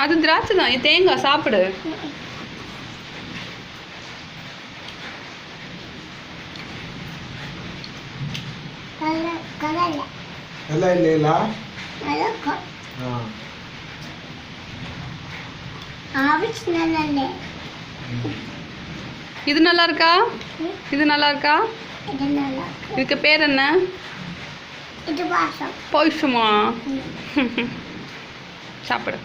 அது திராட்சை தான், தேங்காய் சாப்பிடு. இது நல்லா இருக்கா? இது நல்லா இருக்கா? இதுக்கு பேர் என்ன? பாயசமா? சாப்பிடு.